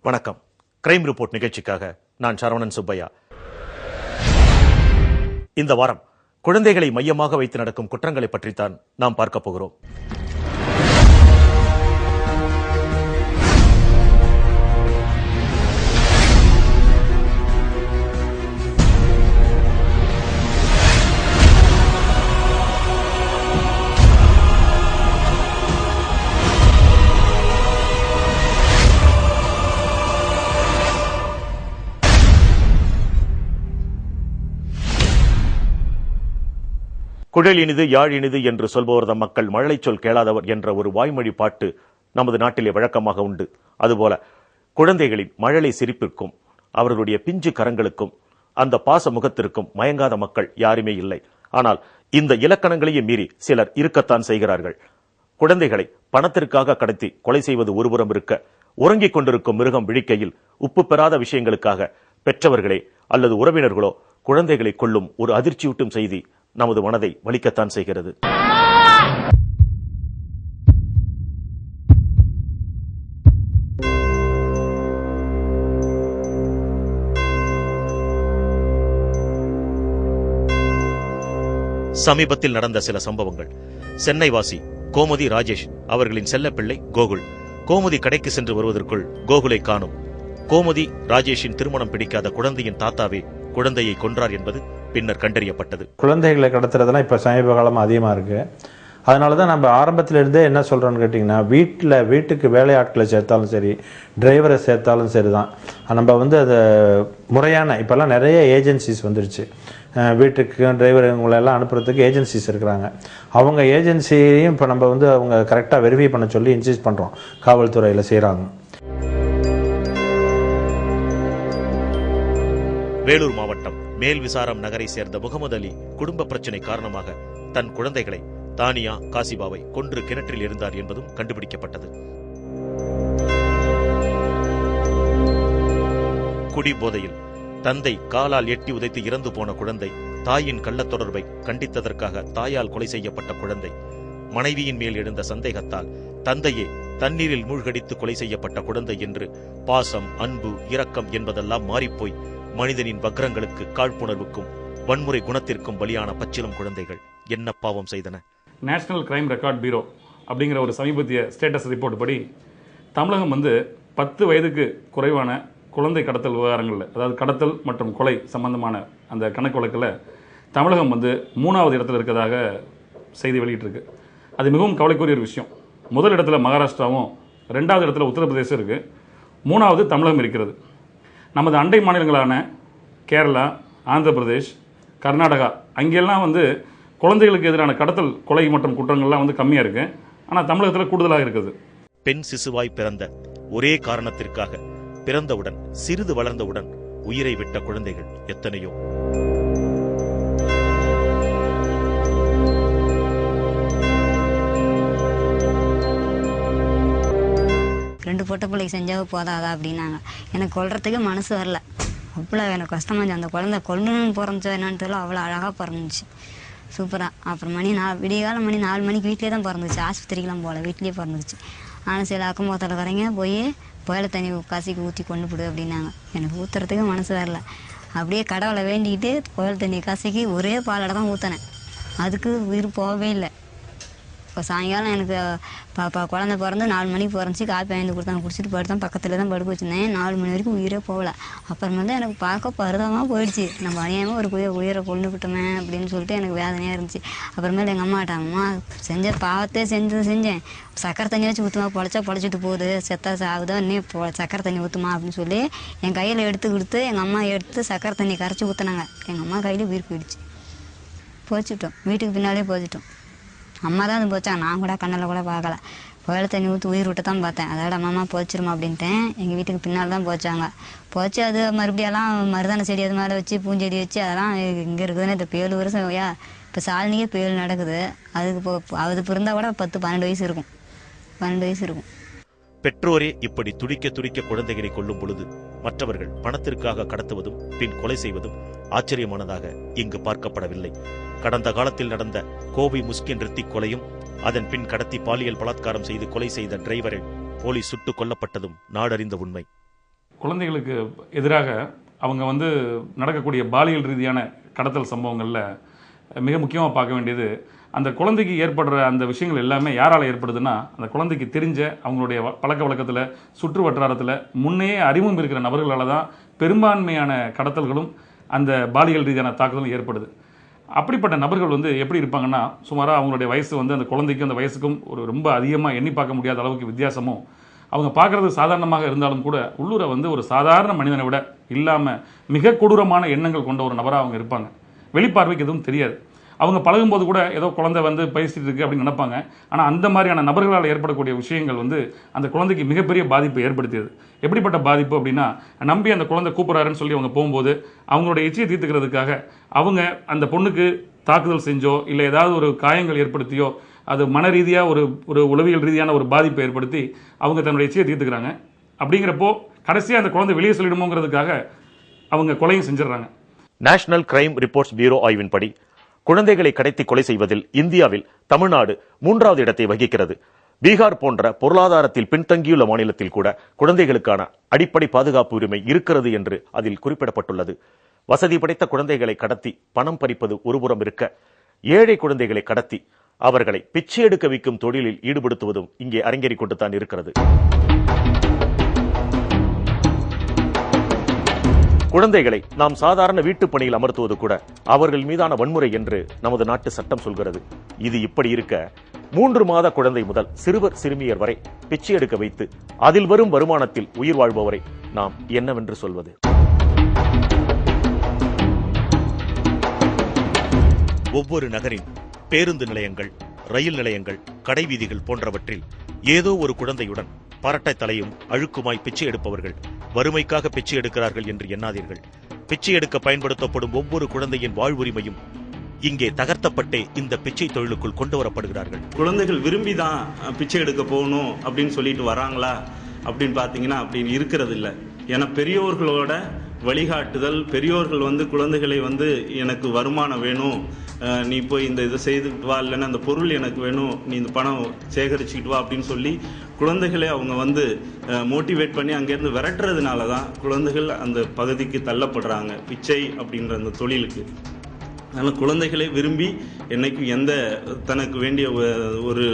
வணக்கம். Crime report நிகழ்ச்சிக்காக நான் சரவணன் சுப்பையா. இந்த வாரம் குழந்தைகளை மையமாக வைத்து நடக்கும் குற்றங்களை பற்றித்தான் நாம் பார்க்க போகிறோம். குழல் இனிது யாழ் இனிது என்று சொல்பவர் மக்கள் மழலை சொல் கேளாதவர் என்ற ஒரு வாய்மொழி பாட்டு நமது நாட்டிலே வழக்கமாக உண்டு. அதுபோல குழந்தைகளின் மழலை சிரிப்பிற்கும் அவர்களுடைய பிஞ்சு கரங்களுக்கும் அந்த பாச முகத்திற்கும் மயங்காத மக்கள் யாருமே இல்லை. ஆனால் இந்த இலக்கணங்களையும் மீறி சிலர் இருக்கத்தான் செய்கிறார்கள். குழந்தைகளை பணத்திற்காக கடத்தி கொலை செய்வது ஒருபுறம் இருக்க, உறங்கிக் கொண்டிருக்கும் மிருகம் விழிக்கையில் உப்பு பெறாத விஷயங்களுக்காக பெற்றவர்களே அல்லது உறவினர்களோ குழந்தைகளை கொல்லும் ஒரு அதிர்ச்சியூட்டும் செய்தி நமது மனதை வலிக்கத்தான் செய்கிறது. சமீபத்தில் நடந்த சில சம்பவங்கள். சென்னைவாசி கோமதி ராஜேஷ் அவர்களின் செல்லப்பிள்ளை கோகுல். கோமதி கடைக்கு சென்று வருவதற்குள் கோகுலை காணும். கோமதி ராஜேஷின் திருமணம் பிடிக்காத குழந்தையின் தாத்தாவே குழந்தையை கொன்றார் என்பது பின்னர் கண்டறியப்பட்டது. குழந்தைகளை கடத்துறதுலாம் இப்போ சமீப காலமாக அதிகமாக இருக்கு. அதனால தான் நம்ம ஆரம்பத்திலிருந்தே என்ன சொல்கிறோன்னு கேட்டிங்கன்னா, வீட்டுக்கு வேலையாட்களை சேர்த்தாலும் சரி, டிரைவரை சேர்த்தாலும் சரி தான் நம்ம அதை முறையான இப்போல்லாம் நிறைய ஏஜென்சிஸ் வந்துருச்சு. வீட்டுக்கு டிரைவர் இவங்களெல்லாம் அனுப்புறதுக்கு ஏஜென்சிஸ் இருக்கிறாங்க. அவங்க ஏஜென்சியையும் இப்போ நம்ம அவங்க கரெக்டாக வெரிஃபை பண்ண சொல்லி இன்சிஸ்ட் பண்ணுறோம். காவல்துறையில் செய்கிறாங்க. வேலூர் மாவட்டம் மேல் விசாரம் நகரை சேர்ந்த முகமது அலி குடும்ப பிரச்சனை காரணமாக தன் குழந்தைகளை தானியா காசிபாவை கொன்று கிணற்றில் இருந்தார் என்பதும் கண்டுபிடிக்கப்பட்டது. குடி போதையில் தந்தை காலால் எட்டி உதைத்து இறந்து போன குழந்தை, தாயின் கள்ளத் தொடர்பை கண்டித்ததற்காக தாயால் கொலை செய்யப்பட்ட குழந்தை, மனைவியின் மேல் எழுந்த சந்தேகத்தால் தந்தையே தண்ணீரில் மூழ்கடித்து கொலை செய்யப்பட்ட குழந்தை என்று பாசம், அன்பு, இரக்கம் என்பதெல்லாம் மாறிப்போய் மனிதனின் வக்ரங்களுக்கு, காழ்ப்புணர்வுக்கும் வன்முறை குணத்திற்கும் பலியான பச்சிலம் குழந்தைகள் என்ன பாவம் செய்தன? நேஷனல் கிரைம் ரெக்கார்ட் பியூரோ அப்படிங்கிற ஒரு சமீபத்திய ஸ்டேட்டஸ் ரிப்போர்ட் படி தமிழகம் 10 வயதுக்கு குறைவான குழந்தை கடத்தல் விவகாரங்களில், அதாவது கடத்தல் மற்றும் கொலை சம்பந்தமான அந்த கணக்கு வழக்கில் தமிழகம் 3வது இடத்துல இருக்கிறதாக செய்தி வெளியிட்டிருக்கு. அது மிகவும் கவலைக்குரிய ஒரு விஷயம். முதல் இடத்துல மகாராஷ்டிராவும், 2வது இடத்துல உத்தரப்பிரதேசம் இருக்குது, 3வது தமிழகம் இருக்கிறது. நமது அண்டை மாநிலங்களான கேரளா, ஆந்திர பிரதேஷ், கர்நாடகா அங்கெல்லாம் குழந்தைகளுக்கு எதிரான கடத்தல், கொலை மற்றும் குற்றங்கள்லாம் கம்மியாக இருக்கு. ஆனால் தமிழகத்தில் கூடுதலாக இருக்குது. பெண் சிசுவாய் பிறந்த ஒரே காரணத்திற்காக பிறந்தவுடன் சிறிது வளர்ந்தவுடன் உயிரை விட்ட குழந்தைகள் எத்தனையோ. ரெண்டு பொட்டை பிள்ளைக்கு செஞ்சாவே போதாதா அப்படின்னாங்க. எனக்கு கொல்றதுக்கு மனசு வரல. அவ்வளோ எனக்கு கஷ்டமாக இருந்துச்சு. அந்த குழந்தை கொல்லணும்னு பிறந்துச்சோ என்னன்னு தெரியல, அவ்வளோ அழகாக பிறந்துச்சு, சூப்பராக. அப்புறம் விடியகாலம் 4 மணிக்கு வீட்டிலே தான் பிறந்துச்சு. ஆஸ்பத்திரிக்கெலாம் போகல, வீட்லேயே பிறந்துச்சு. ஆனால் சில அக்கம் பக்கத்தில் வரீங்க போய் புயல தண்ணி காசிக்கு ஊற்றி கொண்டு போடு அப்படின்னாங்க. எனக்கு ஊற்றுறதுக்கு மனசு வரல. அப்படியே கடவுளை வேண்டிக்கிட்டு புயல் தண்ணி காசிக்கு ஒரே பாலடை தான் ஊற்றினேன். அதுக்கு உயிர் போகவே இல்லை. இப்போ சாயங்காலம் எனக்கு குழந்தை பிறந்து 4 மணிக்கு பிறந்துச்சு. காப்பி வாங்கி கொடுத்தாங்க, குடிச்சிட்டு படுத்தேன். பக்கத்தில் தான் படுக்க வச்சுருந்தேன். 4 மணி வரைக்கும் உயிரே போகலை. அப்புறமா தான் எனக்கு பார்க்க பருதமாக போயிடுச்சு. நம்ம அநியாயமாக ஒரு உயிரை கொண்டுக்கிட்டோமே அப்படின்னு சொல்லிட்டு எனக்கு வேதனையாக இருந்துச்சு. அப்புறமேல எங்கள் அம்மாட்ட, அம்மா செஞ்ச பாவத்தே செஞ்சேன், சக்கரை தண்ணி வச்சு ஊற்றுமா, பொழைச்சிட்டு போகுது, செத்தா சாகுதோ, இன்னும் சக்கரை தண்ணி ஊற்றுமா அப்படின்னு சொல்லி என் கையில் எடுத்து கொடுத்து எங்கள் அம்மா எடுத்து சக்கரை தண்ணி கரைச்சி ஊற்றினாங்க. எங்கள் அம்மா கையில் உயிர் போயிடுச்சு. போச்சுட்டோம், வீட்டுக்கு பின்னாலே போச்சுட்டோம். அம்மா தான் போச்சாங்க, நான் கூட கண்ணில் கூட பார்க்கல. புயல தண்ணி ஊற்றி உயிர் விட்டு தான் பார்த்தேன். அதோட அம்மா போச்சிருமா அப்படின்ட்டேன். எங்கள் வீட்டுக்கு பின்னால் தான் போச்சாங்க. போச்சு. அது மறுபடியெல்லாம் மருதான செடி அது மேலே வச்சு பூஞ்செடி வச்சு அதெல்லாம் இங்கே இருக்குதுன்னு இந்த 7 வருஷம் இப்போ சாலினியே புயல் நடக்குது. அதுக்கு அது பிறந்தா கூட 10-12 வயசு இருக்கும். 12 வயசு இருக்கும். பெற்றோரே இப்படி துடிக்க குழந்தைகளை கொல்லும் பொழுது மற்றவர்கள் பணத்திற்காக கடத்துவதும் பின் கொலை செய்வதும் ஆச்சரியமானதாக இங்கு பார்க்கப்படவில்லை. கடந்த காலத்தில் நடந்த கோவை முஸ்கின் ரித்திக் கொலையும், அதன் பின் கடத்தி பாலியல் பலாத்காரம் செய்து கொலை செய்த டிரைவரை போலீஸ் சுட்டுக் கொல்லப்பட்டதும் நாடறிந்த உண்மை. குழந்தைகளுக்கு எதிராக அவங்க வந்து நடக்கக்கூடிய பாலியல் ரீதியான கடத்தல் சம்பவங்களில் மிக முக்கியமாக பார்க்க வேண்டியது, அந்த குழந்தைக்கு ஏற்படுற அந்த விஷயங்கள் எல்லாமே யாரால் ஏற்படுதுன்னா, அந்த குழந்தைக்கு தெரிஞ்ச அவங்களுடைய பழக்க வழக்கத்தில், சுற்று வட்டாரத்தில் முன்னே அறிமுகம் இருக்கிற நபர்களால் தான் பெரும்பான்மையான கடத்தல்களும் அந்த பாலியல் ரீதியான தாக்குதலும் ஏற்படுது. அப்படிப்பட்ட நபர்கள் வந்து எப்படி இருப்பாங்கன்னா, சுமாராக அவங்களுடைய வயசு வந்து அந்த குழந்தைக்கும் அந்த வயசுக்கும் ஒரு ரொம்ப அதிகமாக எண்ணி பார்க்க முடியாத அளவுக்கு வித்தியாசமும், அவங்க பார்க்குறது சாதாரணமாக இருந்தாலும் கூட உள்ளூரை வந்து ஒரு சாதாரண மனிதனை விட இல்லாமல் மிக கொடூரமான எண்ணங்கள் கொண்ட ஒரு நபராக அவங்க இருப்பாங்க. வெளிப்பார்வைக்கு எதுவும் தெரியாது. அவங்க பழகும்போது கூட ஏதோ குழந்தை வந்து பேசிட்டு இருக்கு அப்படின்னு நினைப்பாங்க. ஆனால் அந்த மாதிரியான நபர்களால் ஏற்படக்கூடிய விஷயங்கள் வந்து அந்த குழந்தைக்கு மிகப்பெரிய பாதிப்பை ஏற்படுத்தியது. எப்படிப்பட்ட பாதிப்பு அப்படின்னா, நம்பி அந்த குழந்தை கூப்பிட்றாருன்னு சொல்லி அவங்க போகும்போது அவங்களுடைய இச்சையை தீர்த்துக்கிறதுக்காக அவங்க அந்த பொண்ணுக்கு தாக்குதல் செஞ்சோ இல்லை ஏதாவது ஒரு காயங்கள் ஏற்படுத்தியோ அது மன ரீதியாக ஒரு உளவியல் ரீதியான ஒரு பாதிப்பை ஏற்படுத்தி அவங்க தன்னுடைய இச்சையை தீர்த்துக்கிறாங்க. அப்படிங்கிறப்போ கடைசியாக அந்த குழந்தை வெளியே சொல்லிடுமோங்கிறதுக்காக அவங்க கொலையும் செஞ்சிடறாங்க. நேஷனல் கிரைம் ரிப்போர்ட்ஸ் பியூரோ ஆய்வின்படி குழந்தைகளை கடத்தி கொலை செய்வதில் இந்தியாவில் தமிழ்நாடு 3வது இடத்தை வகிக்கிறது. பீகார் போன்ற பொருளாதாரத்தில் பின்தங்கியுள்ள மாநிலத்தில் கூட குழந்தைகளுக்கான அடிப்படை பாதுகாப்பு உரிமை இருக்கிறது என்று அதில் குறிப்பிடப்பட்டுள்ளது. வசதி படைத்த குழந்தைகளை கடத்தி பணம் பறிப்பது ஒருபுறம் இருக்க, ஏழை குழந்தைகளை கடத்தி அவர்களை பிச்சை எடுக்க வைக்கும் தொழிலில் ஈடுபடுத்துவதும் இங்கே அரங்கேறிக் கொண்டுதான் இருக்கிறது. குழந்தைகளை நாம் சாதாரண வீட்டுப் பணியில் அமர்த்துவது கூட அவர்கள் மீதான வன்முறை என்று நமது நாட்டு சட்டம் சொல்கிறது. இது இப்படி இருக்க, 3 மாத குழந்தை முதல் சிறுவர் சிறுமியர் வரை பிச்சை எடுக்க வைத்து அதில் வரும் வருமானத்தில் உயிர் வாழ்பவரை நாம் என்னவென்று சொல்வது? ஒவ்வொரு நகரின் பேருந்து நிலையங்கள், ரயில் நிலையங்கள், கடைவீதிகள் போன்றவற்றில் ஏதோ ஒரு குழந்தையுடன் பரட்டை தலையும் அழுக்குமாய் பிச்சை எடுப்பவர்கள் வறுமைக்காக பிச்சை எடுக்கிறார்கள் என்று எண்ணாதீர்கள். பிச்சை எடுக்க பயன்படுத்தப்படும் ஒவ்வொரு குழந்தையின் வாழ்வுரிமையும் இங்கே தகர்த்தப்பட்டே இந்த பிச்சை தொழிலுக்குள் கொண்டு வரப்படுகிறார்கள். குழந்தைகள் விரும்பி தான் பிச்சை எடுக்க போகணும் அப்படின்னு சொல்லிட்டு வராங்களா அப்படின்னு பார்த்தீங்கன்னா அப்படி இருக்கிறது இல்லை. ஏன்னா பெரியோர்களோட வழிகாட்டுதல், பெரியோர்கள் வந்து குழந்தைகளை வந்து எனக்கு வருமானம் வேணும், நீ போய் இந்த இதை செய்துட்டு வா, இல்லைன்னா அந்த பொருள் எனக்கு வேணும், நீ இந்த பணம் சேகரிச்சுக்கிட்டு வா அப்படின்னு சொல்லி குழந்தைகளை அவங்க வந்து மோட்டிவேட் பண்ணி அங்கேருந்து விரட்டுறதுனால தான் குழந்தைகள் அந்த பகுதிக்கு தள்ளப்படுறாங்க, பிச்சை அப்படின்ற அந்த தொழிலுக்கு. அதனால் குழந்தைகளை விரும்பி என்னைக்கும் எந்த தனக்கு வேண்டிய ஒரு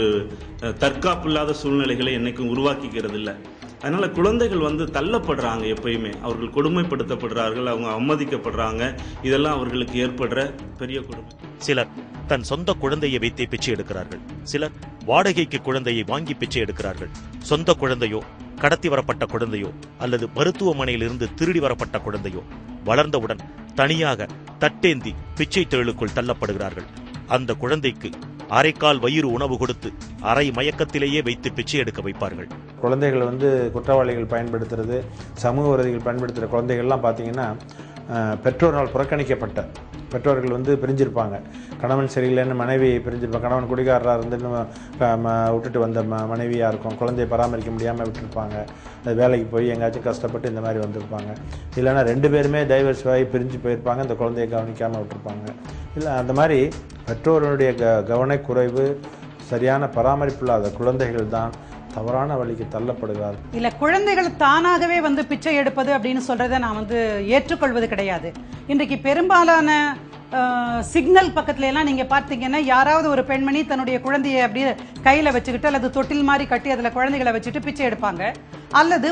தற்காப்பு இல்லாத சூழ்நிலைகளை என்னைக்கும் உருவாக்கிக்கிறது இல்லை. அதனால குழந்தைகள் வந்து தள்ளப்படுறாங்க, எப்பயுமே அவர்கள் கொடுமைப்படுத்தப்படுறார்கள், அவங்க அவமதிக்கப்படுறாங்க. இதெல்லாம் அவர்களுக்கு ஏற்படுற பெரிய கொடுமை. சிலர் தன் சொந்த குழந்தையை வைத்தே பிச்சை எடுக்கிறார்கள். சிலர் வாடகைக்கு குழந்தையை வாங்கி பிச்சை எடுக்கிறார்கள். சொந்த குழந்தையோ, கடத்தி வரப்பட்ட குழந்தையோ, அல்லது மருத்துவமனையில் இருந்து திருடி வரப்பட்ட குழந்தையோ வளர்ந்தவுடன் தனியாக தட்டேந்தி பிச்சை தொழிலுக்குள் தள்ளப்படுகிறார்கள். அந்த குழந்தைக்கு அரைக்கால் வயிறு உணவு கொடுத்து அரை மயக்கத்திலேயே வைத்து பிச்சை எடுக்க வைப்பார்கள். குழந்தைகள் வந்து குற்றவாளிகள் பயன்படுத்துறது, சமூக விரோதிகள் பயன்படுத்துகிற குழந்தைகள்லாம் பார்த்தீங்கன்னா பெற்றோரால் புறக்கணிக்கப்பட்ட பெற்றோர்கள் வந்து பிரிஞ்சிருப்பாங்க. கணவன் சரியில்லைன்னு மனைவி பிரிஞ்சிருப்பாங்க. கணவன் குடிகாரராக இருந்துன்னு விட்டுட்டு வந்த மனைவியாக இருக்கும். குழந்தையை பராமரிக்க முடியாமல் விட்டுருப்பாங்க. அது வேலைக்கு போய் எங்கேயாச்சும் கஷ்டப்பட்டு இந்த மாதிரி வந்திருப்பாங்க. இல்லைன்னா 2 பேருமே டைவர்ஸ் ஆகி பிரிஞ்சு போயிருப்பாங்க, இந்த குழந்தையை கவனிக்காமல் விட்டுருப்பாங்க. இல்லை, அந்த மாதிரி பெற்றோருடைய கவனக்குறைவு, சரியான பராமரிப்பு இல்லாத குழந்தைகள் தான் தவறான வழிக்கு தள்ளப்படுகிறார். இல்ல, குழந்தைகள் தானாகவே வந்து பிச்சை எடுப்பது அப்படின்னு சொல்றதை நான் வந்து ஏற்றுக்கொள்வது கிடையாது. இன்றைக்கு பெரும்பாலான சிக்னல் பக்கத்துல எல்லாம் நீங்க பார்த்தீங்கன்னா, யாராவது ஒரு பெண்மணி தன்னுடைய குழந்தையை அப்படியே கையில வச்சுக்கிட்டு அல்லது தொட்டில் மாதிரி கட்டி அதுல குழந்தைகளை வச்சுட்டு பிச்சை எடுப்பாங்க. அல்லது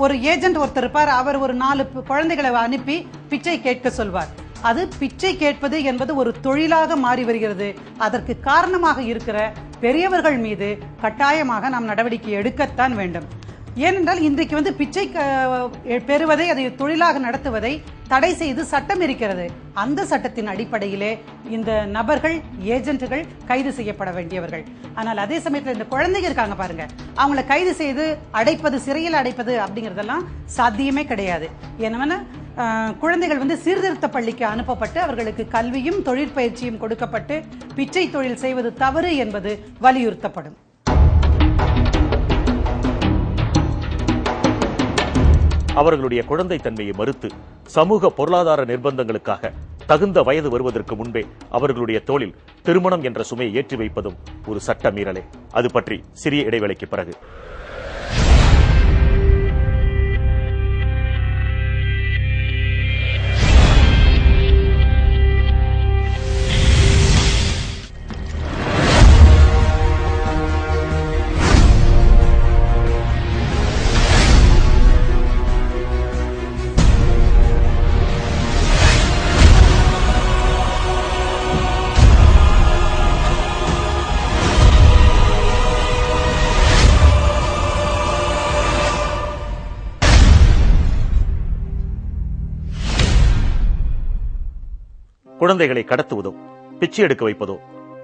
ஒரு ஏஜென்ட் ஒருத்தர் இருப்பார், அவர் ஒரு 4 குழந்தைகளை அனுப்பி பிச்சை கேட்க சொல்வார். அது பிச்சை கேட்பது என்பது ஒரு தொழிலாக மாறி வருகிறது. அதற்கு காரணமாக இருக்கிற பெரியவர்கள் மீது கட்டாயமாக நாம் நடவடிக்கை எடுக்கத்தான் வேண்டும். ஏனென்றால் இன்றைக்கு வந்து பிச்சை பெறுவதை, அதை தொழிலாக நடத்துவதை தடை செய்து சட்டம் இருக்கிறது. அந்த சட்டத்தின் அடிப்படையிலே இந்த நபர்கள், ஏஜென்ட்டுகள் கைது செய்யப்பட வேண்டியவர்கள். ஆனால் அதே சமயத்தில் இந்த குழந்தைங்க இருக்காங்க பாருங்க, அவங்களை கைது செய்து அடைப்பது, சிறையில் அடைப்பது அப்படிங்கிறதெல்லாம் சாத்தியமே கிடையாது. ஏன்னா குழந்தைகள் வந்து சீர்திருத்த பள்ளிக்கு அனுப்பப்பட்டு அவர்களுக்கு கல்வியும் தொழிற்பயிற்சியும் கொடுக்கப்பட்டு பிச்சை தொழில் செய்வது தவறு என்பது வலியுறுத்தப்படும். அவர்களுடைய குழந்தை தன்மையை மறுத்து சமூக பொருளாதார நிர்பந்தங்களுக்காக தகுந்த வயது வருவதற்கு முன்பே அவர்களுடைய தோளில் திருமணம் என்ற சுமையை ஏற்றி வைப்பதும் ஒரு சட்ட மீறலே. அது பற்றி சிறிய இடைவேளைக்கு பிறகு. குழந்தைகளை கடத்துவதோ, பிச்சை எடுக்க வைப்பதோ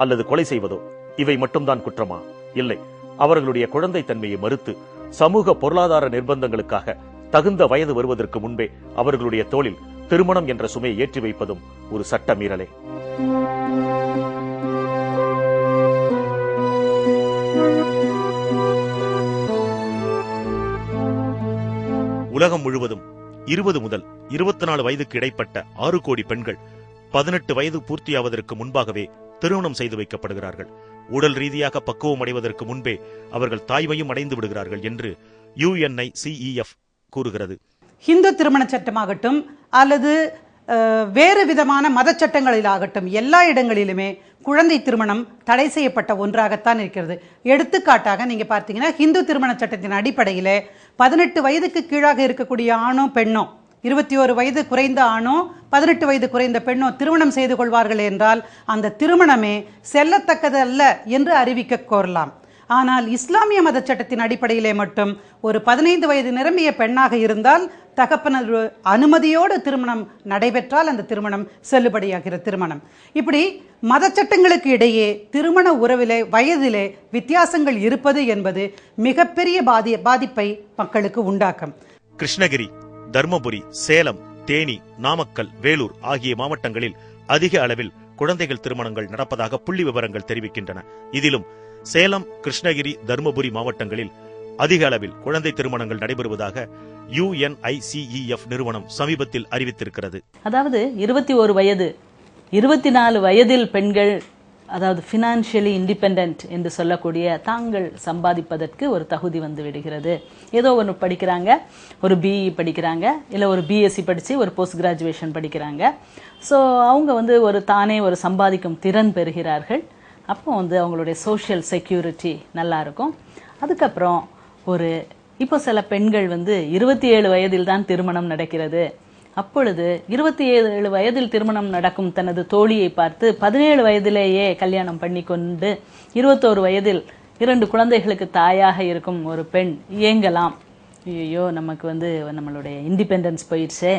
அல்லது கொலை செய்வதோ இவை மட்டும்தான் குற்றமா? இல்லை. அவர்களுடைய குழந்தை தன்மையை மறுத்து சமூக பொருளாதார நிர்பந்தங்களுக்காக தகுந்த வயது வருவதற்கு முன்பே அவர்களுடைய தோளில் திருமணம் என்ற சுமையை ஏற்றி வைப்பதும் ஒரு சட்ட மீறலே. உலகம் முழுவதும் 20 முதல் 24 வயதுக்கு இடைப்பட்ட 6 கோடி பெண்கள் 18 வயது பூர்த்தியாவதற்கு முன்பாகவே திருமணம் செய்து வைக்கப்படுகிறார்கள். உடல் ரீதியாக பக்குவம் அடைவதற்கு முன்பே அவர்கள் தாய்மையும் அடைந்து விடுகிறார்கள் என்று UNICEF கூறுகிறது. ஹிந்து திருமண சட்டமாகட்டும் அல்லது வேறு விதமான மத சட்டங்களிலாகட்டும் எல்லா இடங்களிலுமே குழந்தை திருமணம் தடை செய்யப்பட்ட ஒன்றாகத்தான் இருக்கிறது. எடுத்துக்காட்டாக நீங்க பார்த்தீங்கன்னா ஹிந்து திருமண சட்டத்தின் அடிப்படையில் 18 வயதுக்கு கீழாக இருக்கக்கூடிய ஆணோ பெண்ணோ, 21 வயது குறைந்த ஆணோ 18 வயது குறைந்த பெண்ணோ திருமணம் செய்து கொள்வார்கள் என்றால் அந்த திருமணமே செல்லத்தக்கது அல்ல என்று அறிவிக்க கோரலாம். ஆனால் இஸ்லாமிய மத சட்டத்தின் அடிப்படையிலே மட்டும் ஒரு 15 வயது நிரம்பிய பெண்ணாக இருந்தால் தகப்பனர் அனுமதியோடு திருமணம் நடைபெற்றால் அந்த திருமணம் செல்லுபடியாகிற திருமணம். இப்படி மத சட்டங்களுக்கு இடையே திருமண உறவிலே வயதிலே வித்தியாசங்கள் இருப்பது என்பது மிகப்பெரிய பாதிப்பை மக்களுக்கு உண்டாக்கும். கிருஷ்ணகிரி, தர்மபுரி, சேலம், தேனி, நாமக்கல், வேலூர் ஆகிய மாவட்டங்களில் அதிக அளவில் குழந்தைகள் திருமணங்கள் நடப்பதாக புள்ளி விவரங்கள் தெரிவிக்கின்றன. இதிலும் சேலம், கிருஷ்ணகிரி, தர்மபுரி மாவட்டங்களில் அதிக அளவில் குழந்தை திருமணங்கள் நடைபெறுவதாக UNICEF நிறுவனம் சமீபத்தில் அறிவித்திருக்கிறது. அதாவது 21 வயது 24 வயதில் பெண்கள், அதாவது ஃபினான்ஷியலி இண்டிபெண்டன்ட் என்று சொல்லக்கூடிய தாங்கள் சம்பாதிப்பதற்கு ஒரு தகுதி வந்து விடுகிறது. ஏதோ ஒன்று படிக்கிறாங்க, ஒரு BE படிக்கிறாங்க, இல்லை ஒரு BSc படித்து ஒரு போஸ்ட் கிராஜுவேஷன் படிக்கிறாங்க. ஸோ அவங்க வந்து தானே ஒரு சம்பாதிக்கும் திறன் பெறுகிறார்கள். அப்போ வந்து அவங்களுடைய சோஷியல் செக்யூரிட்டி நல்லா இருக்கும். அதுக்கப்புறம் இப்போ சில பெண்கள் வந்து 27 வயதில் தான் திருமணம் நடக்கிறது. அப்பொழுது 27 வயதில் திருமணம் நடக்கும் தனது தோழியை பார்த்து 17 வயதிலேயே கல்யாணம் பண்ணி கொண்டு 21 வயதில் 2 குழந்தைகளுக்கு தாயாக இருக்கும் ஒரு பெண் இயங்கலாம். ஐயோ, நமக்கு வந்து நம்மளுடைய இண்டிபெண்டன்ஸ் போயிடுச்சே,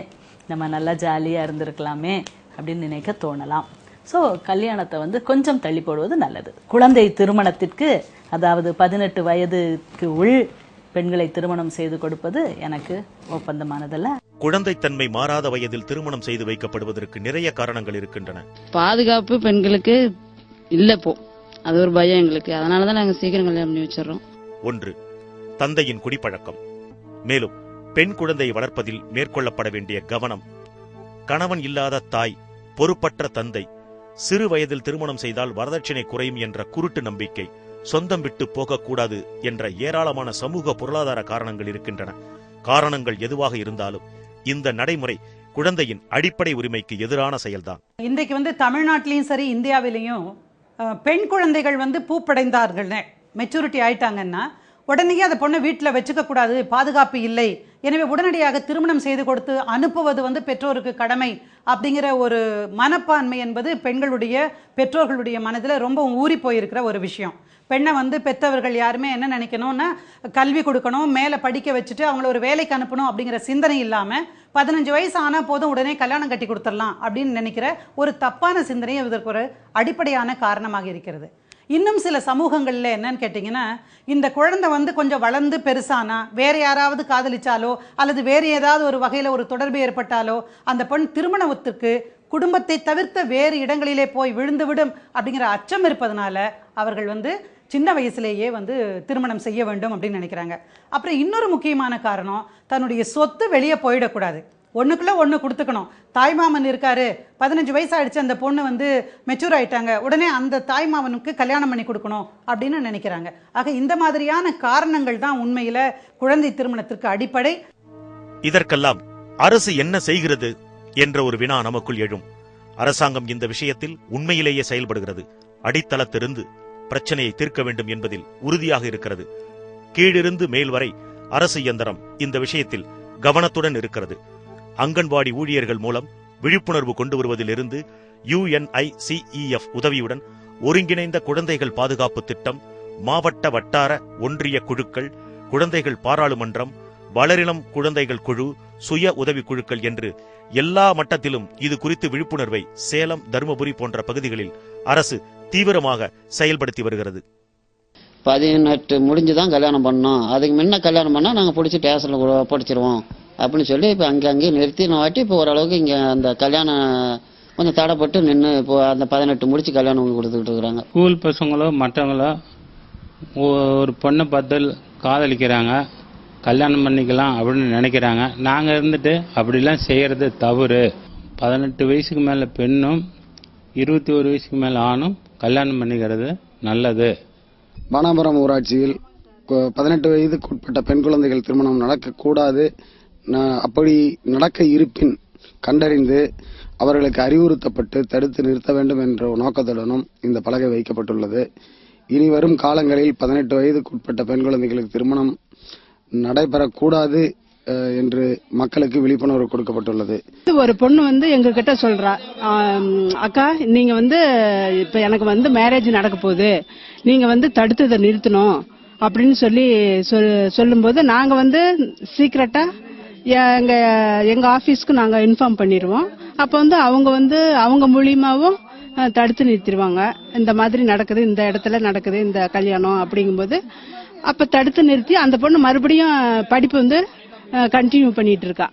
நம்ம நல்லா ஜாலியாக இருந்திருக்கலாமே அப்படின்னு நினைக்க தோணலாம். ஸோ கல்யாணத்தை வந்து கொஞ்சம் தள்ளி போடுவது நல்லது. குழந்தை திருமணத்திற்கு, அதாவது 18 வயதுக்கு உள் பெண்களை திருமணம் செய்து கொடுப்பது எனக்கு ஒப்பந்தமானதல்ல. குழந்தைத்தன்மை மாறாத வயதில் திருமணம் செய்து வைக்கப்படுவதற்கு நிறைய காரணங்கள் இருக்கின்றன. பாதுகாப்பு பெண்களுக்கு இல்ல, போ அது ஒரு பயம் எங்களுக்கு. அதனாலதான் நாங்க சீக்கிரம் கல்யாணம் பண்ணி வச்சிடறோம். 1. தந்தையின் குடிப்பழக்கம். மேலும் பெண் குழந்தையை வளர்ப்பதில் மேற்கொள்ளப்பட வேண்டிய கவனம், கணவன் இல்லாத தாய், பொறுப்பற்ற தந்தை, சிறு வயதில் திருமணம் செய்தால் வரதட்சணை குறையும் என்ற குருட்டு நம்பிக்கை, சொந்தம் விட்டு போகக்கூடாது என்ற ஏராளமான சமூக பொருளாதார காரணங்கள் இருக்கின்றன. காரணங்கள் எதுவாக இருந்தாலும் இந்த நடைமுறை குழந்தையின் அடிப்படை உரிமைக்கு எதிரான செயல்தான். இன்றைக்கு வந்து தமிழ்நாட்டிலையும் சரி இந்தியாவிலையும் பெண் குழந்தைகள் வந்து பூப்படைந்தார்கள், மெச்சூரிட்டி ஆயிட்டாங்கன்னா உடனே அந்த பொண்ணை வீட்டில் வச்சுக்க கூடாது, பாதுகாப்பு இல்லை, எனவே உடனடியாக திருமணம் செய்து கொடுத்து அனுப்புவது வந்து பெற்றோருக்கு கடமை அப்படிங்கிற ஒரு மனப்பான்மை என்பது பெற்றோர்களுடைய மனதில் ரொம்ப ஊறி போயிருக்கிற ஒரு விஷயம். பெண்ணை வந்து பெற்றவர்கள் யாருமே என்ன நினைக்கணும்னா கல்வி கொடுக்கணும், மேலே படிக்க வச்சுட்டு அவங்கள ஒரு வேலைக்கு அனுப்பணும் அப்படிங்கிற சிந்தனை இல்லாமல் 15 வயசு ஆனால் போதும் உடனே கல்யாணம் கட்டி கொடுத்துடலாம் அப்படின்னு நினைக்கிற ஒரு தப்பான சிந்தனை இதற்கு ஒரு அடிப்படையான காரணமாக இருக்கிறது. இன்னும் சில சமூகங்களில் என்னன்னு கேட்டிங்கன்னா, இந்த குழந்தை வந்து கொஞ்சம் வளர்ந்து பெருசானா வேறு யாராவது காதலிச்சாலோ அல்லது வேறு ஏதாவது ஒரு வகையில் ஒரு தொடர்பு ஏற்பட்டாலோ அந்த பெண் திருமணத்திற்கு குடும்பத்தை தவிர்த்த வேறு இடங்களிலே போய் விழுந்துவிடும் அப்படிங்கிற அச்சம் இருப்பதனால அவர்கள் வந்து சின்ன வயசுலேயே வந்து திருமணம் செய்ய வேண்டும் அப்படின்னு நினைக்கிறாங்க. அப்புறம் இன்னொரு முக்கியமான காரணம், தன்னுடைய சொத்து வெளியே போயிடக்கூடாது, ஒன்றுக்குள்ளே ஒன்று கொடுத்துக்கணும். தாய்மாமன் இருக்காரு, 15 வயசு ஆயிடுச்சு, அந்த பொண்ணு வந்து மெச்சூர் ஆயிட்டாங்க, உடனே அந்த தாய்மாமனுக்கு கல்யாணம் பண்ணி கொடுக்கணும் அப்படின்னு நினைக்கிறாங்க. ஆக இந்த மாதிரியான காரணங்கள் தான் உண்மையில குழந்தை திருமணத்திற்கு அடிப்படை. இதற்கெல்லாம் அரசு என்ன செய்கிறது என்ற ஒரு வினா நமக்குள் எழும். அரசாங்கம் இந்த விஷயத்தில் உண்மையிலேயே செயல்படுகிறது. அடித்தளத்திலிருந்து பிரச்சனையை தீர்க்க வேண்டும் என்பதில் உறுதியாக இருக்கிறது. கீழிருந்து மேல் வரை அரசு இயந்திரம் இந்த விஷயத்தில் கவனத்துடன் இருக்கிறது. அங்கன்வாடி ஊழியர்கள் மூலம் விழிப்புணர்வு கொண்டு வருவதிலிருந்து UNICEF உதவியுடன் ஒருங்கிணைந்த குழந்தைகள் பாதுகாப்பு திட்டம், மாவட்ட வட்டார ஒன்றிய குழுக்கள், குழந்தைகள் பாராளுமன்றம், வளரினம் குழந்தைகள் குழு, சுய உதவி குழுக்கள் என்று எல்லா மட்டத்திலும் இது குறித்து விழிப்புணர்வை சேலம், தருமபுரி போன்ற பகுதிகளில் அரசு தீவிரமாக செயல்படுத்தி வருகிறது. 18 முடிஞ்சுதான் கல்யாணம் பண்ணோம், அதுக்கு முன்ன கல்யாணம் பண்ணா நாங்க பிடிச்சி ஸ்டேஷன்ல படிச்சிருவோம் அப்படின்னு சொல்லி இப்ப அங்கங்கே நிறுத்தின வாட்டி இப்போ ஓரளவுக்கு இங்க அந்த கல்யாணம் கொஞ்சம் தடைப்பட்டு நின்று இப்போ அந்த 18 முடிச்சு கல்யாணம் கொடுத்துக்கிட்டு இருக்கிறாங்க. ஸ்கூல் பசங்களோ மற்றவங்களோ ஒரு பொண்ணை பார்த்து காதலிக்கிறாங்க, கல்யாணம் பண்ணிக்கலாம் அப்படின்னு நினைக்கிறாங்க. நாங்கள் இருந்துட்டு அப்படிலாம் செய்கிறது தவறு. 18 வயசுக்கு மேலே பெண்ணும் 21 வயசுக்கு மேலே ஆணும் கல்யாணம் பண்ணிக்கிறது நல்லது. பானாபுரம் ஊராட்சியில் 18 வயதுக்கு உட்பட்ட பெண் குழந்தைகள் திருமணம் நடக்கக்கூடாது, அப்படி நடக்க இருப்பின் கண்டறிந்து அவர்களுக்கு அறிவுறுத்தப்பட்டு தடுத்து நிறுத்த வேண்டும் என்ற நோக்கத்துடனும் இந்த பலகை வைக்கப்பட்டுள்ளது. இனி வரும் காலங்களில் 18 வயதுக்கு உட்பட்ட பெண் குழந்தைகளுக்கு திருமணம் நடைபெறக்கூடாது என்று மக்களுக்கு விழிப்புணர்வு கொடுக்கப்பட்டுள்ளது. ஒரு பொண்ணு எங்க கிட்ட சொல்றா, அக்கா நீங்க இப்ப எனக்கு மேரேஜ் நடக்க போகுது, நீங்க தடுத்ததை நிறுத்தணும் அப்படின்னு சொல்லும்போது நாங்க சீக்கிரட்டா எங்க ஆபீஸ்க்கு நாங்க இன்ஃபார்ம் பண்ணிடுவோம். அப்ப அவங்க மூலியமாவும் தடுத்து நிறுத்திடுவாங்க. இந்த மாதிரி நடக்குது, இந்த இடத்துல நடக்குது இந்த கல்யாணம் அப்படிங்கும்போது அப்ப தடுத்து நிறுத்தி அந்த பொண்ணு மறுபடியும் படிப்பு கண்டினியூ பண்ணிட்டு இருக்கா.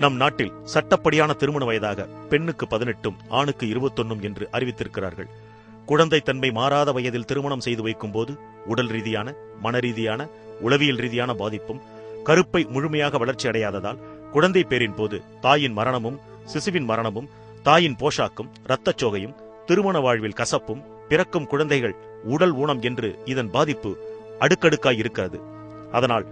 நம் நாட்டில் சட்டப்படியான திருமண வயதாக பெண்ணுக்கு 18, ஆணுக்கு 21 என்று அறிவித்திருக்கிறார்கள். குழந்தை தன்மை மாறாத வயதில் திருமணம் செய்து வைக்கும் போது உடல் ரீதியான, மன ரீதியான, உளவியல் ரீதியான பாதிப்பும், கருப்பை முழுமையாக வளர்ச்சி அடையாததால் குழந்தை பேரின் போது தாயின் மரணமும், சிசுவின் மரணமும், தாயின் போஷாக்கும், இரத்தச் சோகையும், திருமண வாழ்வில் கசப்பும், பிறக்கும் குழந்தைகள் உடல் ஊனம் என்று இதன் பாதிப்பு அடுக்கடுக்காய் இருக்கிறது. அதனால்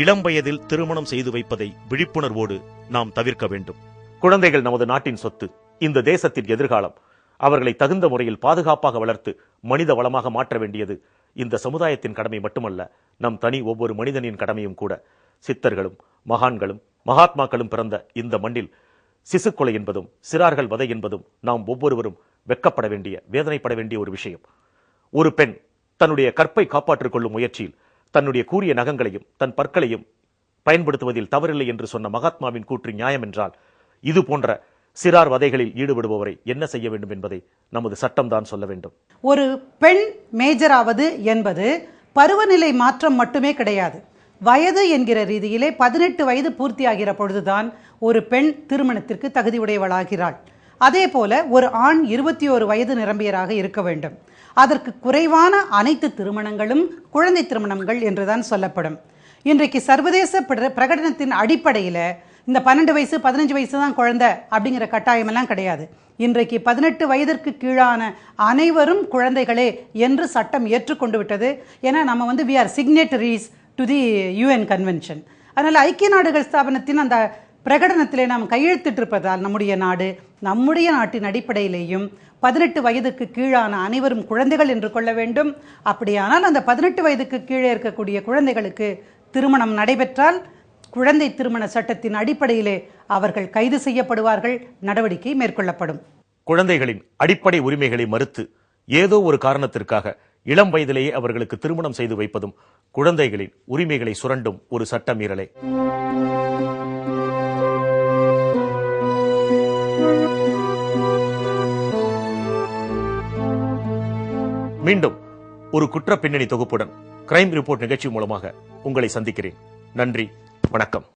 இளம் வயதில் திருமணம் செய்து வைப்பதை விழிப்புணர்வோடு நாம் தவிர்க்க வேண்டும். குழந்தைகள் நமது நாட்டின் சொத்து, இந்த தேசத்தின் எதிர்காலம். அவர்களை தகுந்த முறையில் பாதுகாப்பாக வளர்த்து மனித வளமாக மாற்ற வேண்டியது இந்த சமுதாயத்தின் கடமை மட்டுமல்ல, நம் தனி ஒவ்வொரு மனிதனின் கடமையும் கூட. சித்தர்களும் மகான்களும் மகாத்மாக்களும் பிறந்த இந்த மண்ணில் சிசு கொலை என்பதும் சிறார்கள் வதை என்பதும் நாம் ஒவ்வொருவரும் வெட்கப்பட வேண்டிய, வேதனைப்பட வேண்டிய ஒரு விஷயம். ஒரு பெண் தன்னுடைய கற்பை காப்பாற்றிக் கொள்ளும் முயற்சியில் தன்னுடைய கூரிய நகங்களையும் தன் பற்களையும் பயன்படுத்துவதில் தவறில்லை என்று சொன்ன மகாத்மாவின் கூற்று நியாயம் என்றால், இது போன்ற சிறார் வதைகளில் ஈடுபடுபவரை என்ன செய்ய வேண்டும் என்பதை நமது சட்டம்தான் சொல்ல வேண்டும். ஒரு பெண் மேஜராவது என்பது பருவநிலை மாற்றம் மட்டுமே கிடையாது. வயது என்கிற ரீதியிலே 18 வயது பூர்த்தியாகிற பொழுதுதான் ஒரு பெண் திருமணத்திற்கு தகுதியுடையவளாகிறாள். அதே போல ஒரு ஆண் 21 வயது நிரம்பியராக இருக்க வேண்டும். அதற்கு குறைவான அனைத்து திருமணங்களும் குழந்தை திருமணங்கள் என்றுதான் சொல்லப்படும். இன்றைக்கு சர்வதேச பிரகடனத்தின் அடிப்படையில் இந்த 12 வயசு 15 வயசு தான் குழந்தை அப்படிங்கிற கட்டாயமெல்லாம் கிடையாது. இன்றைக்கு 18 வயதிற்கு கீழான அனைவரும் குழந்தைகளே என்று சட்டம் ஏற்றுக்கொண்டு விட்டது. ஏன்னா நம்ம we are signatories to the UN convention. அதனால் ஐக்கிய நாடுகள் ஸ்தாபனத்தின் அந்த பிரகடனத்திலே நாம் கையெழுத்திட்டிருப்பதால் நம்முடைய நாட்டின் அடிப்படையிலேயும் 18 வயதுக்கு கீழான அனைவரும் குழந்தைகள் என்று கொள்ள வேண்டும். அப்படியானால் அந்த 18 வயதுக்கு கீழே இருக்கக்கூடிய குழந்தைகளுக்கு திருமணம் நடைபெற்றால் குழந்தை திருமண சட்டத்தின் அடிப்படையிலே அவர்கள் கைது செய்யப்படுவார்கள், நடவடிக்கை மேற்கொள்ளப்படும். குழந்தைகளின் அடிப்படை உரிமைகளை மறுத்து ஏதோ ஒரு காரணத்திற்காக இளம் வயதிலேயே அவர்களுக்கு திருமணம் செய்து வைப்பதும் குழந்தைகளின் உரிமைகளை சுரண்டும் ஒரு சட்ட மீறலே. மீண்டும் ஒரு குற்ற பின்னணி தொகுப்புடன் கிரைம் ரிப்போர்ட் நிகழ்ச்சி மூலமாக உங்களை சந்திக்கிறேன். நன்றி, வணக்கம்.